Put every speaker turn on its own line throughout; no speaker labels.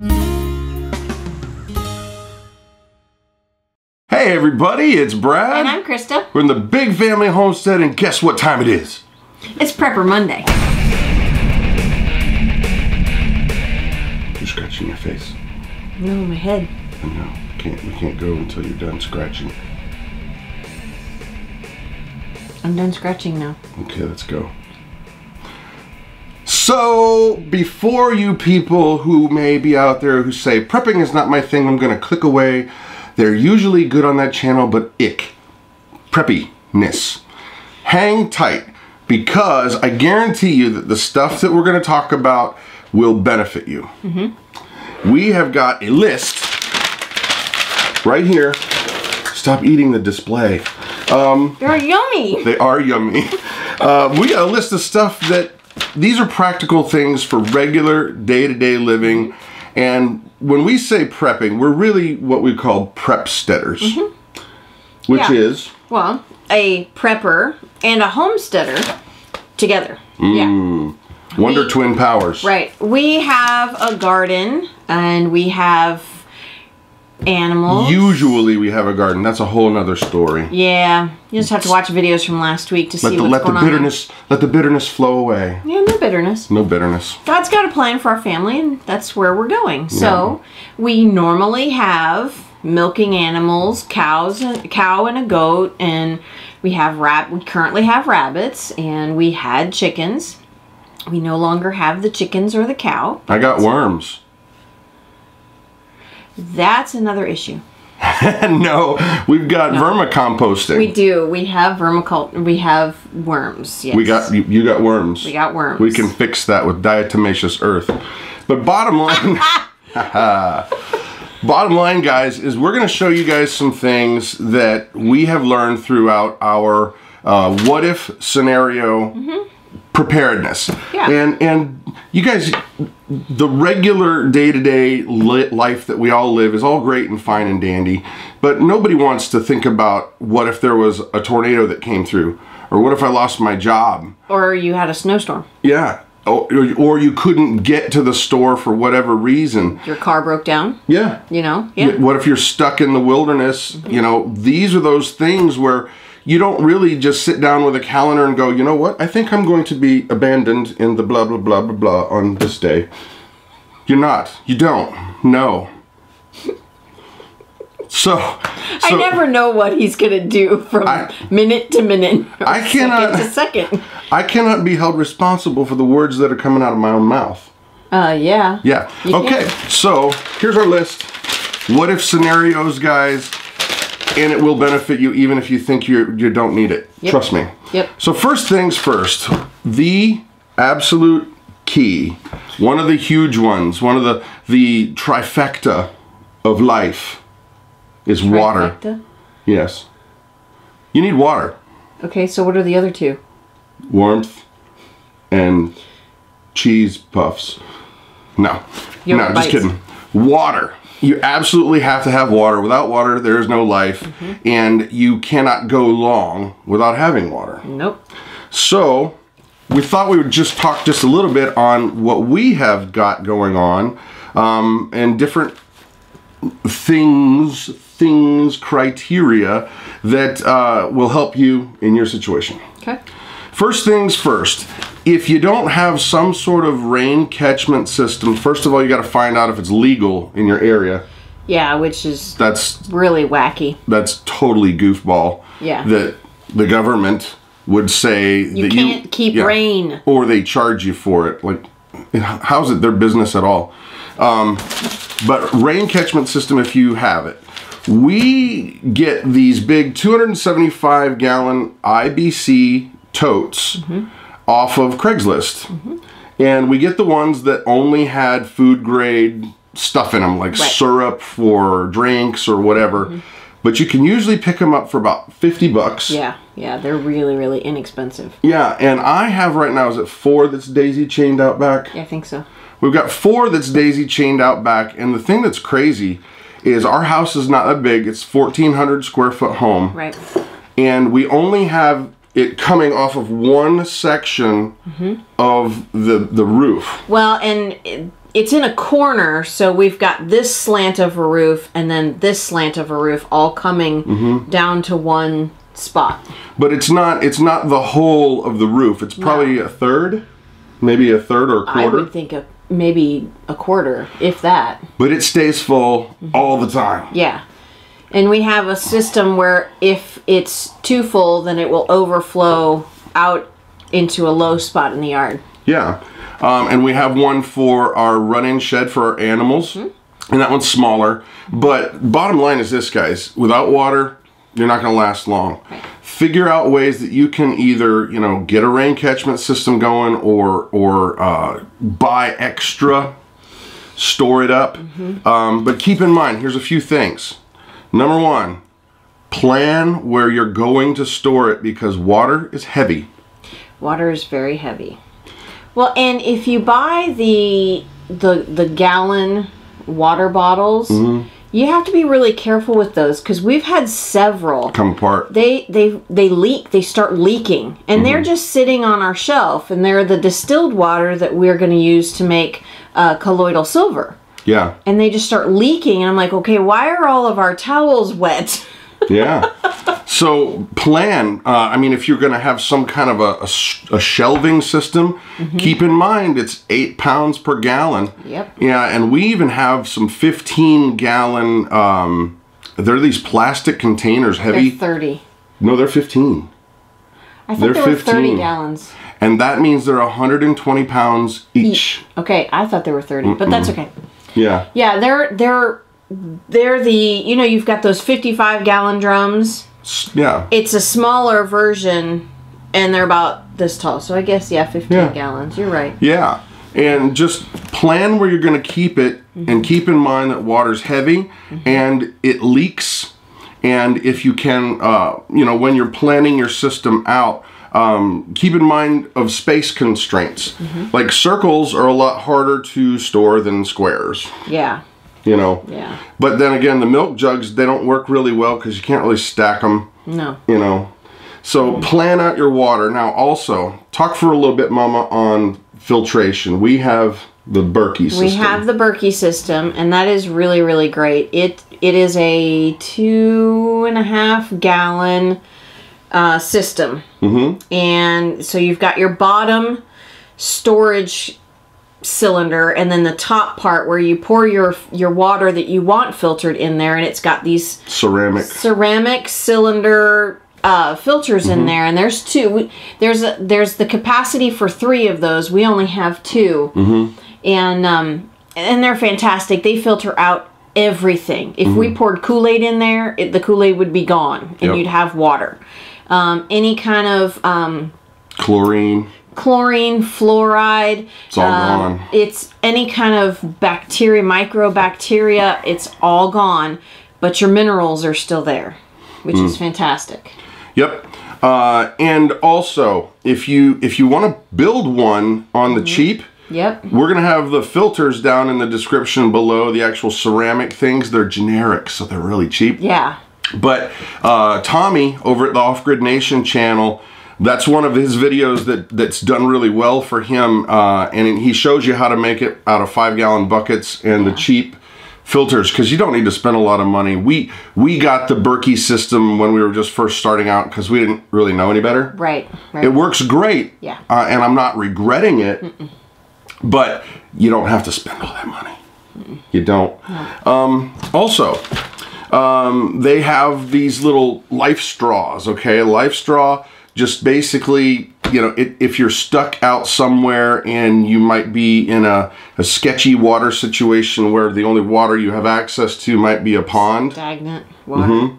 Hey everybody, it's Brad.
And I'm Krista.
We're in the Big Family Homestead, and guess what time it is?
It's Prepper Monday.
You're scratching your face.
No, my head.
I know. We can't go until you're done scratching.
I'm done scratching now.
Okay, let's go. So, before you people who may be out there who say, prepping is not my thing, I'm gonna click away. They're usually good on that channel, but ick. Preppiness. Hang tight, because I guarantee you that the stuff that we're gonna talk about will benefit you. We have got a list right here. Stop eating the display.
They're yummy.
They are yummy. We got a list of stuff that, these are practical things for regular day-to-day living. And when we say prepping, we're really what we call prepsteaders. Which is?
Well, a prepper and a homesteader together.
Wonder twin powers.
Right. We have a garden and we have animals.
Usually we have a garden. That's a whole nother story.
Yeah. You just have to watch videos from last week to see what's going on.
Let the bitterness flow away.
Yeah, no bitterness.
No bitterness.
God's got a plan for our family, and that's where we're going. So we normally have milking animals, a cow and a goat, and we currently have rabbits, and we had chickens. We no longer have the chickens or the cow.
I got worms.
That's another issue.
No, we've got vermicomposting.
We do. We have we have worms. Yes.
You got worms.
We got worms.
We can fix that with diatomaceous earth. But bottom line, bottom line, guys, is we're going to show you guys some things that we have learned throughout our what if scenario preparedness.
Yeah.
And you guys, the regular day-to-day life that we all live is all great and fine and dandy, but nobody wants to think about what if there was a tornado that came through, or what if I lost my job,
or you had a snowstorm.
Yeah. Or you couldn't get to the store for whatever reason.
Your car broke down.
Yeah.
You know? Yeah.
What if you're stuck in the wilderness? You know, these are those things where you don't really just sit down with a calendar and go, you know what? I think I'm going to be abandoned in the blah, blah, blah, blah, blah on this day. You're not. You don't. No. So
I never know what he's going to do from minute to minute. Second to second.
I cannot be held responsible for the words that are coming out of my own mouth.
Yeah.
Yeah. Okay, so here's our list. What if scenarios, guys, and it will benefit you even if you think you don't need it. Yep. Trust me.
Yep.
So first things first, the absolute key, one of the huge ones, one of the trifecta of life is water.
Trifecta?
Yes. You need water.
Okay, so what are the other two?
Warmth and cheese puffs. No. No, just kidding. Water. You absolutely have to have water. Without water, there is no life. And you cannot go long without having water.
Nope.
So, we thought we would just talk just a little bit on what we have got going on and different things, criteria that will help you in your situation.
Okay.
First things first, if you don't have some sort of rain catchment system, first of all, you got to find out if it's legal in your area.
Yeah, that's really wacky.
That's totally goofball.
Yeah. That
the government would say
you can't keep rain.
Or they charge you for it. Like, how's it their business at all? But rain catchment system, if you have it. We get these big 275-gallon IBC totes off of Craigslist. And we get the ones that only had food grade stuff in them, like syrup for drinks or whatever. But you can usually pick them up for about 50 bucks.
Yeah, they're really, really inexpensive.
Yeah, and I have right now, is it 4 that's daisy chained out back?
Yeah, I think so.
We've got 4 that's daisy chained out back, and the thing that's crazy is our house is not that big. It's 1,400 square foot home.
Right.
And we only have it coming off of one section of the roof.
Well, and it's in a corner, so we've got this slant of a roof and then this slant of a roof all coming down to one spot.
But it's not the whole of the roof. It's probably a third, maybe a third or a quarter.
I would think maybe a quarter, if that.
But it stays full all the time.
Yeah. And we have a system where if it's too full, then it will overflow out into a low spot in the yard.
Yeah. And we have one for our run-in shed for our animals. And that one's smaller. But bottom line is this, guys. Without water, you're not going to last long.
Right.
Figure out ways that you can either, you know, get a rain catchment system going or buy extra, store it up. But keep in mind, here's a few things. Number one, plan where you're going to store it because water is heavy.
Water is very heavy. Well, and if you buy the gallon water bottles, you have to be really careful with those because we've had several
come apart.
They leak. They start leaking, and they're just sitting on our shelf, and they're the distilled water that we're going to use to make colloidal silver.
Yeah. And
they just start leaking, and I'm like, okay, why are all of our towels wet?
Yeah. So plan, I mean, if you're going to have some kind of a shelving system, keep in mind it's 8 pounds per gallon.
Yep.
Yeah, and we even have some 15-gallon, they're these plastic containers, heavy.
They're 30.
No, they're 15.
I thought they were 30 gallons.
And that means they're 120 pounds each.
Okay, I thought they were 30, but that's okay.
Yeah.
Yeah, they're the, you know, you've got those 55-gallon drums.
Yeah.
It's a smaller version, and they're about this tall. So I guess, yeah, 15 gallons. You're right.
Yeah. And just plan where you're going to keep it, and keep in mind that water's heavy, and it leaks. And if you can, you know, when you're planning your system out, keep in mind of space constraints. Like circles are a lot harder to store than squares.
Yeah.
You know.
Yeah.
But then again, the milk jugs, they don't work really well because you can't really stack them.
No.
You know. So plan out your water. Now also, talk for a little bit, Mama, on filtration. We have the Berkey system.
We have the Berkey system, and that is really, really great. It is a 2.5 gallon system. And so you've got your bottom storage cylinder and then the top part where you pour your water that you want filtered in there, and it's got these ceramic cylinder filters in there, and there's two. There's the capacity for 3 of those. We only have 2. And they're fantastic. They filter out everything. If we poured Kool-Aid in there, the Kool-Aid would be gone, and you'd have water. Any kind of chlorine, fluoride.
It's all gone.
It's any kind of bacteria, microbacteria, it's all gone. But your minerals are still there, which is fantastic.
Yep. And also, if you want to build one on the cheap, we're going to have the filters down in the description below, the actual ceramic things. They're generic, so they're really cheap.
Yeah.
But Tommy over at the Off-Grid Nation channel, that's one of his videos that's done really well for him, and he shows you how to make it out of 5-gallon buckets and the cheap filters, because you don't need to spend a lot of money. We got the Berkey system when we were just first starting out because we didn't really know any better.
Right.
It works great. Yeah. And I'm not regretting it, but you don't have to spend all that money. You don't. No. Also, they have these little life straws, okay? A life straw, just basically, you know, if you're stuck out somewhere and you might be in a sketchy water situation where the only water you have access to might be a pond.
Stagnant water.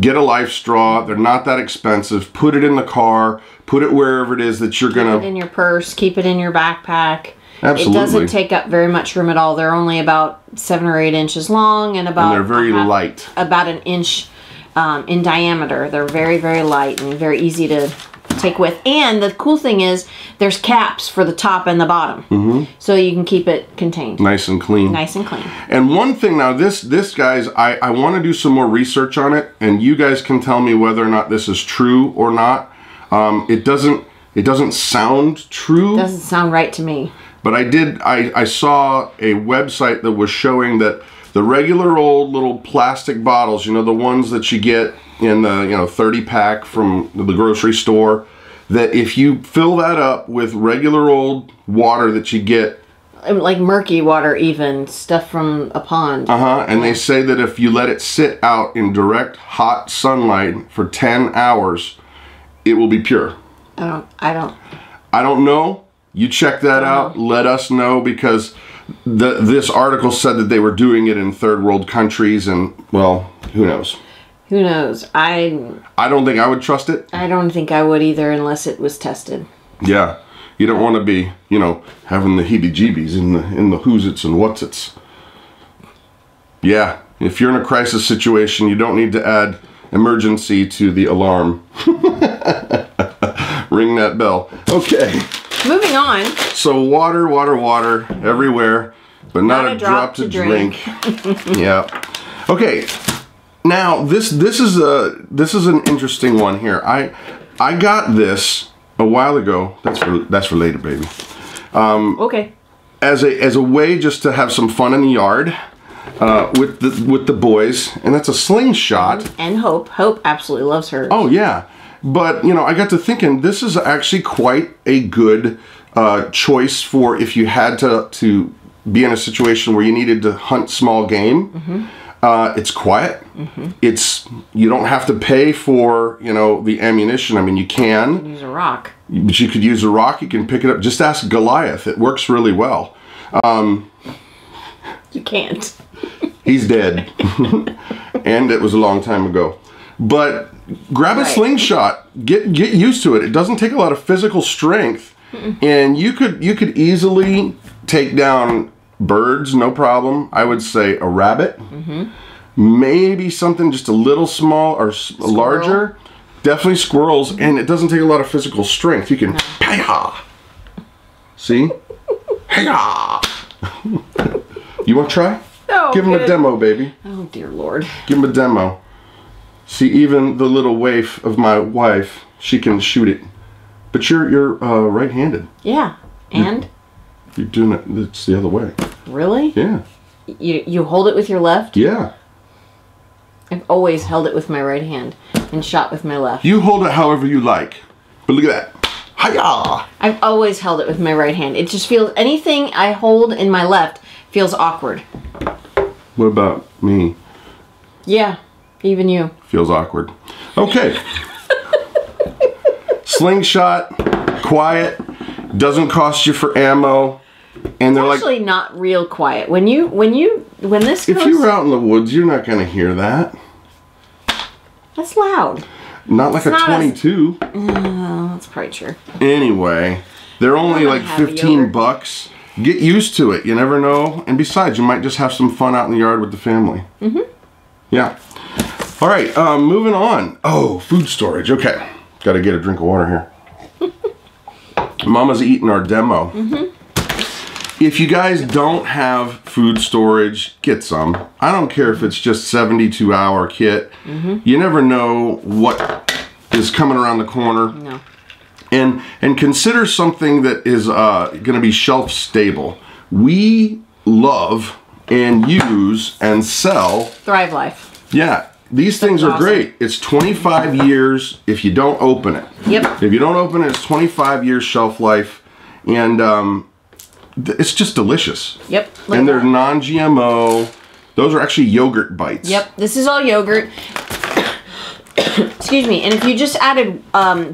Get a life straw. They're not that expensive. Put it in the car. Put it wherever it is that you're going to...
Keep it in your purse. Keep it in your backpack.
Absolutely.
It doesn't take up very much room at all. They're only about 7 or 8 inches long and about...
And they're very light.
About an inch in diameter. They're very, very light and very easy to take with. And the cool thing is there's caps for the top and the bottom. So you can keep it contained. Nice and clean. Nice and clean.
And one thing now, this guys, I want to do some more research on it, and you guys can tell me whether or not this is true or not. It doesn't sound true.
Doesn't sound right to me.
But I saw a website that was showing that the regular old little plastic bottles, you know, the ones that you get in the, you know, 30 pack from the grocery store, that if you fill that up with regular old water that you get,
like murky water, even stuff from a pond.
And they say that if you let it sit out in direct hot sunlight for 10 hours, it will be pure.
I
don't know. You check that out. Let us know, because this article said that they were doing it in third world countries, and well, who knows?
Who knows? I
don't think I would trust it.
I don't think I would either, unless it was tested.
Yeah. You don't want to be, you know, having the heebie-jeebies in the who's-its and what's-its. Yeah, if you're in a crisis situation, you don't need to add emergency to the alarm. Ring that bell. Okay.
Moving on.
So water everywhere, but not a drop to drink. Yeah. Okay. Now this is an interesting one here. I got this a while ago. That's for later, baby.
Okay.
As a way just to have some fun in the yard with the boys, and that's a Slingshot.
And Hope absolutely loves hers.
Oh yeah, but you know, I got to thinking, this is actually quite a good choice for if you had to be in a situation where you needed to hunt small game. It's quiet. You don't have to pay for, you know, the ammunition. I mean, you can
use a rock,
but you could use a rock. You can pick it up. Just ask Goliath. It works really well.
You can't.
He's dead, and it was a long time ago. But grab a Slingshot. Get used to it. It doesn't take a lot of physical strength, and you could easily take down birds, no problem. I would say a rabbit, maybe something just a little small or larger. Definitely squirrels, and it doesn't take a lot of physical strength. You can, hey-ha! See? Hey-ha! You want to try?
No.
Give him a demo, baby.
Oh dear Lord.
Give him a demo. See, even the little waif of my wife, she can shoot it. But you're right-handed.
Yeah, and?
You're doing it. It's the other way.
Really?
Yeah.
You hold it with your left?
Yeah.
I've always held it with my right hand and shot with my left.
You hold it however you like. But look at that. Hi-ya!
I've always held it with my right hand. It just feels, anything I hold in my left feels awkward.
What about me?
Yeah, even you.
Feels awkward. Okay. Slingshot, quiet, doesn't cost you for ammo. And they're
actually not real quiet. When this goes,
if you were out in the woods, you're not going to hear that.
That's loud.
Not like a 22.
That's probably true.
Anyway, they're only like 15 bucks. Get used to it. You never know. And besides, you might just have some fun out in the yard with the family. Yeah. All right, moving on. Oh, food storage. Okay. Got to get a drink of water here. Mama's eating our demo. If you guys don't have food storage, get some. I don't care if it's just 72-hour kit. You never know what is coming around the corner.
No.
And consider something that is going to be shelf stable. We love and use and sell
Thrive Life.
Yeah. These things are great. It's 25 years if you don't open it.
Yep.
If you don't open it, it's 25 years shelf life. And it's just delicious.
Yep.
And they're non-GMO. Those are actually yogurt bites.
Yep. This is all yogurt. Excuse me. And if you just added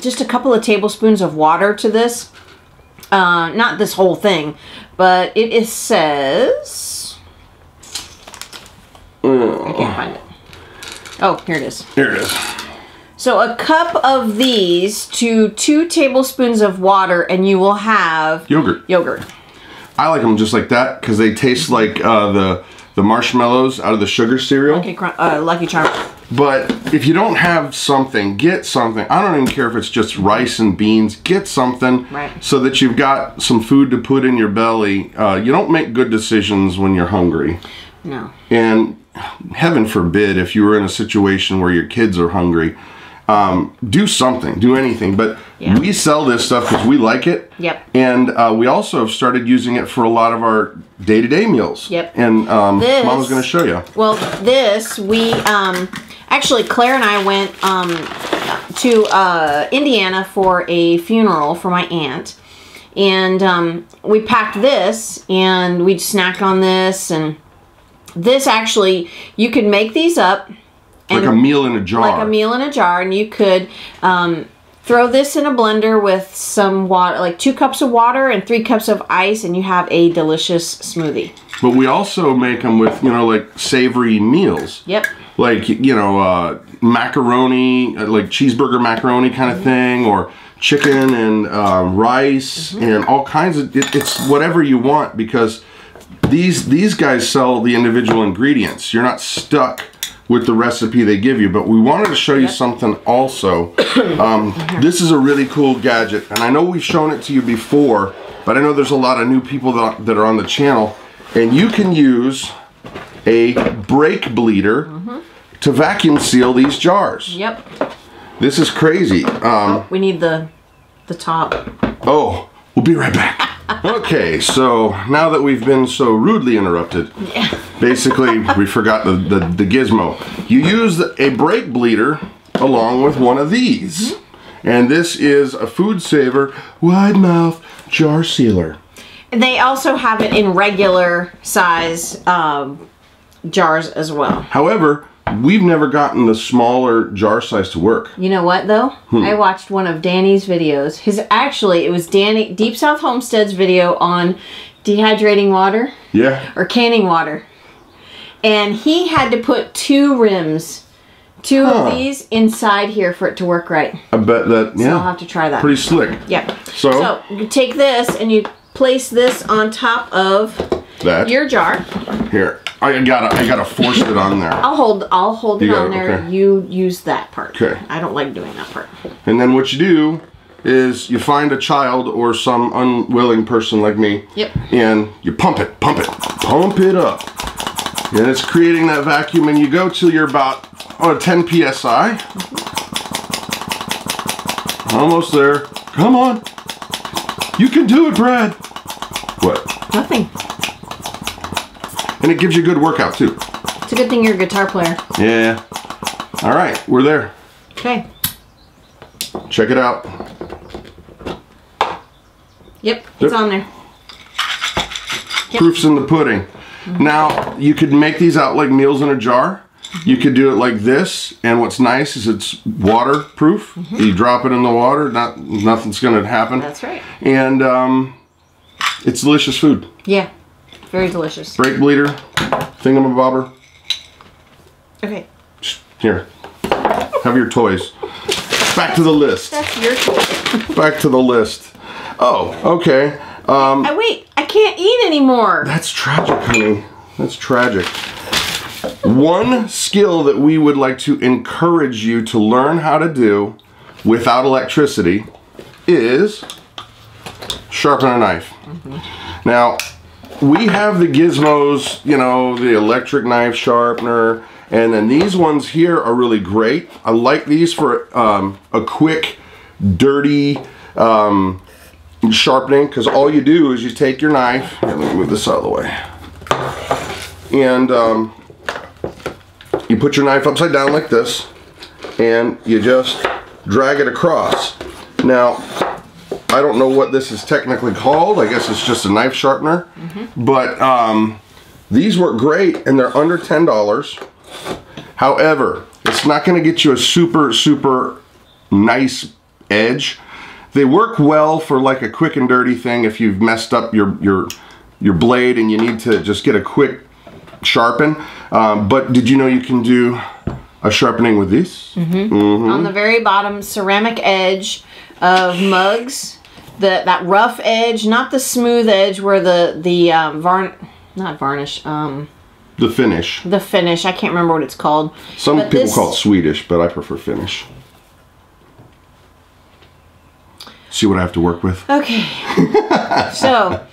just a couple of tablespoons of water to this, not this whole thing, but it says... I can't find it. Oh, here it is.
Here it is.
So a cup of these to 2 tablespoons of water, and you will have
yogurt. I like them just like that because they taste like the marshmallows out of the sugar cereal.
Lucky Charms.
But if you don't have something, get something. I don't even care if it's just rice and beans. Get something so that you've got some food to put in your belly. You don't make good decisions when you're hungry.
No.
And heaven forbid if you were in a situation where your kids are hungry. do something, do anything. But we sell this stuff because we like it.
Yep.
And we also have started using it for a lot of our day-to-day meals.
Yep.
And Mama's going to show you.
Well, this, we, actually, Claire and I went to Indiana for a funeral for my aunt. And we packed this, and we'd snack on this. And this actually, you could make these up.
Like a meal in a jar.
Like a meal in a jar. And you could throw this in a blender with some water, like 2 cups of water and 3 cups of ice, and you have a delicious smoothie.
But we also make them with, you know, like savory meals.
Yep.
Like, you know, macaroni, like cheeseburger macaroni kind of thing, or chicken and rice and all kinds of, it's whatever you want, because these guys sell the individual ingredients. You're not stuck with the recipe they give you. But we wanted to show you something also. This is a really cool gadget, and I know we've shown it to you before, but I know there's a lot of new people that are on the channel, and you can use a brake bleeder to vacuum seal these jars.
Yep.
This is crazy.
We need the top.
Oh, we'll be right back. Okay, so now that we've been so rudely interrupted, basically we forgot the gizmo. You use a brake bleeder along with one of these. And this is a Food Saver wide mouth jar sealer.
They also have it in regular size jars as well.
However, we've never gotten the smaller jar size to work.
You know what though? I watched one of Danny's videos. It was Danny Deep South Homestead's video on dehydrating water.
Yeah.
Or canning water. And he had to put 2 rims, 2 of these inside here for it to work right.
I bet that,
So I'll have to try that.
Pretty slick.
Yep. So you take this and you place this on top of your jar.
Here. I gotta force it on there.
I'll hold it on there.
Okay.
You use that part.
Okay.
I don't like doing that part.
And then what you do is you find a child or some unwilling person like me.
Yep. And
you pump it up. And it's creating that vacuum, and you go till you're about 10 psi. Almost there. Come on. You can do it, Brad. What?
Nothing.
And it gives you a good workout too.
It's a good thing you're a guitar player.
Yeah. All right, we're there.
Okay.
Check it out.
Yep, it's on there. Yep.
Proof's in the pudding. Now, you could make these out like meals in a jar. You could do it like this, and what's nice is it's waterproof. You drop it in the water, nothing's gonna happen.
That's right.
And it's delicious food.
Yeah, very delicious.
Brake bleeder, thingamabobber.
Okay.
Here, have your toys. Back to the list.
That's your toy.
Back to the list. Oh, okay.
Wait, I can't eat anymore.
That's tragic, honey. That's tragic. One skill that we would like to encourage you to learn how to do without electricity is sharpen a knife. Now, we have the gizmos, you know, the electric knife sharpener, and then these ones here are really great. I like these for a quick, dirty sharpening, because all you do is you take your knife, here, let me move this out of the way, and you put your knife upside down like this, and you just drag it across. Now, I don't know what this is technically called. I guess it's just a knife sharpener. But these work great, and they're under $10. However, it's not going to get you a super nice edge. They work well for like a quick and dirty thing if you've messed up your blade and you need to just get a quick sharpen. But did you know you can do a sharpening with these? On the very bottom ceramic edge of mugs, that rough edge, not the smooth edge where the finish. The finish. I can't remember what it's called. Some people call it Swedish, but I prefer finish. See what I have to work with? Okay. So,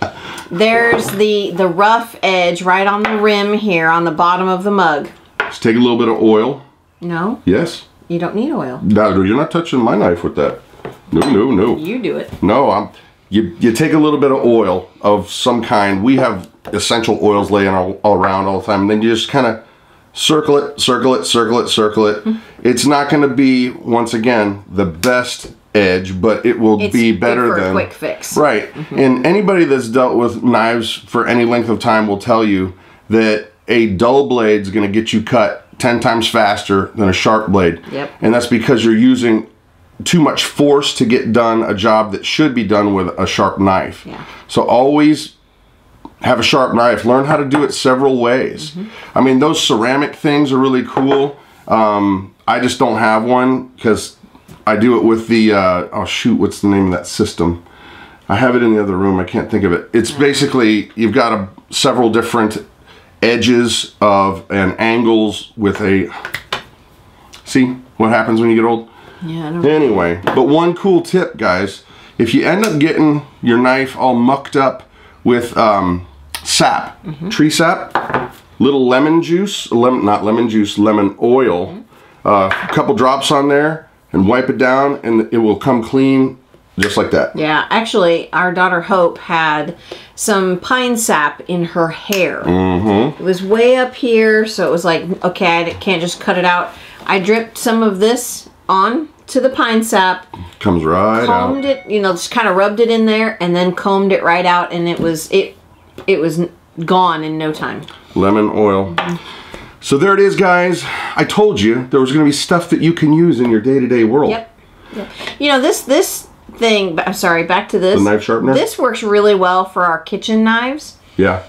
there's the rough edge right on the rim here on the bottom of the mug. Just take a little bit of oil. No. Yes.
You don't need oil.
No, you're not touching my knife with that. No.
You do it.
No, you take a little bit of oil of some kind. We have essential oils laying all around all the time. And then you just kind of circle it. It's not going to be, once again, the best edge, but it will be better than a
quick fix.
Right. And anybody that's dealt with knives for any length of time will tell you that a dull blade is going to get you cut 10 times faster than a sharp blade.
Yep.
And that's because you're using too much force to get done a job that should be done with a sharp knife.
Yeah.
So always have a sharp knife. Learn how to do it several ways. I mean, those ceramic things are really cool. I just don't have one because I do it with the, oh shoot, what's the name of that system? I have it in the other room. I can't think of it. It's basically, you've got several different edges and angles with a, see what happens when you get old?
Yeah, I don't
Anyway, but one cool tip, guys, if you end up getting your knife all mucked up with sap, tree sap, little lemon juice, lemon oil, a couple drops on there and wipe it down and it will come clean just like that.
Yeah, actually, our daughter Hope had some pine sap in her hair. It was way up here, so it was like, okay, I can't just cut it out. I dripped some of this on to the pine sap.
Comes right out.
Combed it, you know, just kind of rubbed it in there, and then combed it right out, and it was gone in no time.
Lemon oil. So there it is, guys. I told you there was going to be stuff that you can use in your day-to-day world.
Yep. You know, this thing, I'm sorry, back to this.
The knife sharpener?
This works really well for our kitchen knives.
Yeah.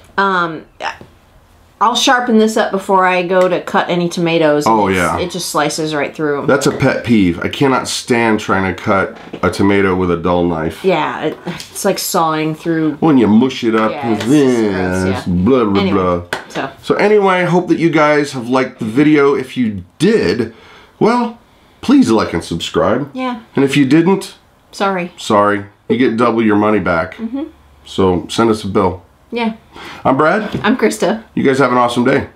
I'll sharpen this up before I go to cut any tomatoes.
Oh, yeah.
It just slices right through them.
That's a pet peeve. I cannot stand trying to cut a tomato with a dull knife.
Yeah, it's like sawing through.
When you mush it up with
it's
blah, blah,
anyway,
blah. So anyway, I hope that you guys have liked the video. If you did, well, please like and subscribe.
Yeah.
And if you didn't,
sorry.
You get double your money back. So send us a bill.
Yeah.
I'm Brad.
I'm Krista.
You guys have an awesome day.